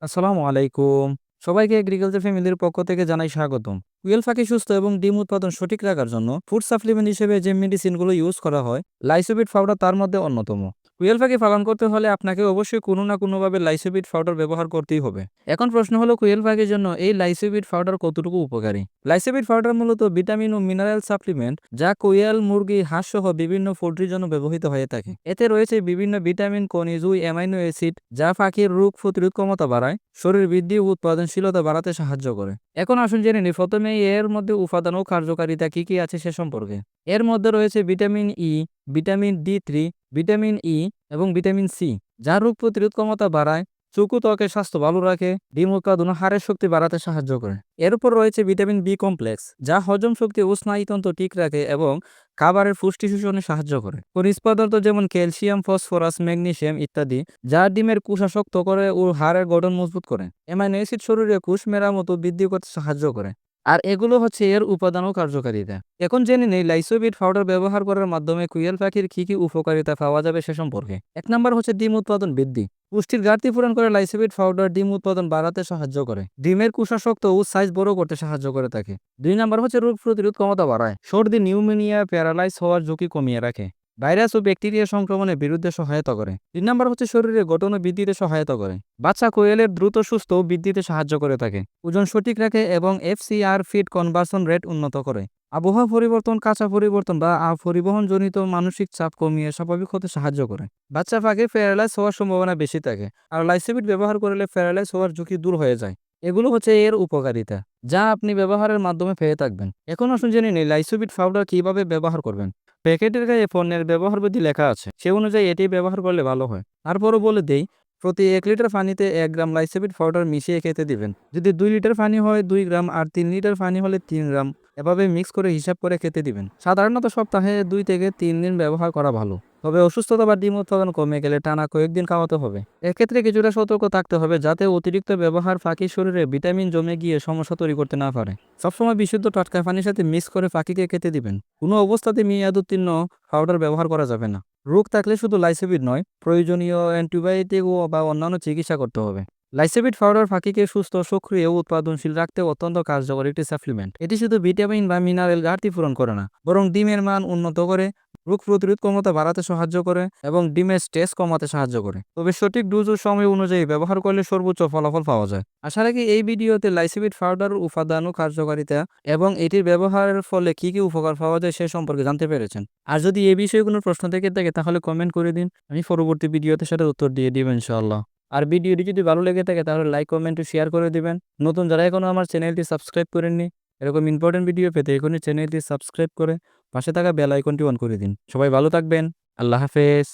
আসসালামু আলাইকুম। সবাইকে এগ্রিকালচার ফ্যামিলির পক্ষ থেকে জানাই স্বাগতম। কুয়েল পাখি সুস্থ এবং ডিম উৎপাদন সঠিক রাখার জন্য ফুড সাপ্লিমেন্ট হিসেবে যে মেডিসিনগুলো ইউজ করা হয়, লাইসোবিট পাউডার তার মধ্যে অন্যতম। কুয়েল পাখি পালন করতে হলে আপনাকে অবশ্যই কোনো না কোনোভাবে লাইসোবিট পাউডার ব্যবহার করতেই হবে। এখন প্রশ্ন হলো কুয়েল পাখির জন্য এই লাইসোবিট পাউডার কতটুকু উপকারী? লাইসোবিট পাউডার মূলত ভিটামিন ও মিনারেল সাপ্লিমেন্ট যা কোয়েল, মুরগি, হাঁস সহ বিভিন্ন পোল্ট্রির জন্য ব্যবহৃত হয়ে থাকে। এতে রয়েছে বিভিন্ন ভিটামিন, খনিজ ও অ্যামাইনো অ্যাসিড যা পাখির রোগ প্রতিরোধ ক্ষমতা বাড়ায়, শরীর বৃদ্ধি ও উৎপাদনশীলতা বাড়াতে সাহায্য করে। এখন আসুন জেনে নিই প্রথমেই এর মধ্যে উপাদান ও কার্যকারিতা কি কি আছে সে সম্পর্কে। এর মধ্যে রয়েছে vitamin E, vitamin D3, vitamin E এবং ভিটামিন সি যা রোগ প্রতিরোধ ক্ষমতা বাড়ায়, চোখ ও ত্বকের স্বাস্থ্য ভালো রাখে, ডিম উৎপাদন ও হাড়ের শক্তি বাড়াতে সাহায্য করে। এর উপর রয়েছে ভিটামিন বি কমপ্লেক্স যা হজম শক্তি ও স্নায়ুতন্ত্র ঠিক রাখে এবং খাবারের পুষ্টি শোষণে সাহায্য করে। খনিজ পদার্থ যেমন ক্যালসিয়াম, ফসফরাস, ম্যাগনেসিয়াম ইত্যাদি যা ডিমের কোষা শক্ত করে ও হাড়ের গঠন মজবুত করে। অ্যামাইনো অ্যাসিড শরীরে কোষ মেরামত ও বৃদ্ধি করতে সাহায্য করে। আর এগুলো হচ্ছে এর উপাদান ও কার্যকারিতা। এখন জেনে নেই লাইসোবিট পাউডার ব্যবহার করার মাধ্যমে কুইল পাখির কি কি উপকারিতা পাওয়া যাবে সে সম্পর্কে। এক নম্বর হচ্ছে ডিম উৎপাদন বৃদ্ধি। পুষ্টির ঘাটতি পূরণ করে লাইসোবিট পাউডার ডিম উৎপাদন বাড়াতে সাহায্য করে। ডিমের কোষা শক্ত ও সাইজ বড় করতে সাহায্য করে থাকে। দুই নম্বর হচ্ছে রোগ প্রতিরোধ ক্ষমতা বাড়ায়। সর্দি, নিউমোনিয়া, প্যারালাইজ হওয়ার ঝুঁকি কমিয়ে রাখে। ভাইরাস ও ব্যাকটেরিয়া সংক্রমণের বিরুদ্ধে সহায়তা করে। ৩ নম্বর হচ্ছে শরীরের গঠন ও বৃদ্ধিতে সহায়তা করে। বাচ্চা কোয়েলের দ্রুত সুস্থ ও বৃদ্ধিতে সাহায্য করে থাকে। ওজন সঠিক রাখে এবং এফসিআর ফিড কনভার্সন রেট উন্নত করে। আবহাওয়া পরিবর্তন, কাঁচা পরিবর্তন বা পরিবহনজনিত মানসিক চাপ কমিয়ে স্বাভাবিক হতে সাহায্য করে। বাচ্চা পাখির প্যারালাইজ হওয়ার সম্ভাবনা বেশি থাকে, আর লাইসোবিট ব্যবহার করলে প্যারালাইজ হওয়ার ঝুঁকি দূর হয়ে যায়। এগুলো হচ্ছে এর উপকারিতা যা আপনি ব্যবহারের মাধ্যমে পেয়ে থাকবেন। এখন আসুন জেনে নিই লাইসোবিট পাউডার কিভাবে ব্যবহার করবেন। প্যাকেটের গায়ে পণ্যের ব্যবহার বিধি লেখা আছে, সে অনুযায়ী এটি ব্যবহার করলে ভালো হয়। তারপরও বলে দেই, প্রতি ১ লিটার পানিতে ১ গ্রাম লাইসোবিট পাউডার মিশিয়ে খেতে দিবেন। যদি ২ লিটার পানি হয় ২ গ্রাম, আর ৩ লিটার পানি হলে ৩ গ্রাম। এভাবে মিক্স করে হিসাব করে খেতে দিবেন। সাধারণত সপ্তাহে ২ থেকে ৩ দিন ব্যবহার করা ভালো। তবে অসুস্থতা বা ডিম উৎপাদন কমে গেলে টানা কয়েকদিন খাওয়াতে হবে। এক্ষেত্রে কিছুটা সতর্ক থাকতে হবে যাতে অতিরিক্ত ব্যবহার পাখির শরীরে ভিটামিন জমে গিয়ে সমস্যা তৈরি করতে না পারে। সবসময় বিশুদ্ধ টাটকা পানির সাথে মিক্স করে পাখিকে খেতে দিবেন। কোনো অবস্থাতে মেয়াদোত্তীর্ণ পাউডার ব্যবহার করা যাবে না। রোগ থাকলে শুধু লাইসোবিট নয়, প্রয়োজনীয় অ্যান্টিবায়োটিক বা অন্যান্য চিকিৎসা করতে হবে। লাইসোবিট পাউডার পাখিকে সুস্থ, সক্রিয় ও উৎপাদনশীল রাখতে অত্যন্ত কার্যকর একটি সাপ্লিমেন্ট। এটি শুধু ভিটামিন বা মিনারেল ঘাটতি পূরণ করে না, বরং ডিমের মান উন্নত করে, রোগ প্রতিরোধ ক্ষমতা বাড়াতে সাহায্য করে এবং ডিমের স্ট্রেস কমাতে সাহায্য করে। তবে সঠিক ডোজ ও সময় অনুযায়ী ব্যবহার করলে সর্বোচ্চ ফলাফল পাওয়া যায়। আশা রাখি এই ভিডিওতে লাইসোবিট পাউডার উপাদান ও কার্যকারিতা এবং এটির ব্যবহারের ফলে কি কি উপকার পাওয়া যায় সে সম্পর্কে জানতে পেরেছেন। আর যদি এই বিষয়ে কোনো প্রশ্ন থেকে থাকে তাহলে কমেন্ট করে দিন, আমি পরবর্তী ভিডিওতে সেটার উত্তর দিয়ে দিব ইনশাআল্লাহ। আর ভিডিওটি যদি ভালো লেগে থাকে তাহলে লাইক, কমেন্ট ও শেয়ার করে দিবেন। নতুন যারা এখনো আমার চ্যানেলটি সাবস্ক্রাইব করেননি, এরকম ইম্পর্টেন্ট ভিডিও পেতে এখনই চ্যানেলটি সাবস্ক্রাইব করে পাশে থাকা বেল আইকনটি অন করে দিন। সবাই ভালো থাকবেন। আল্লাহ হাফেজ।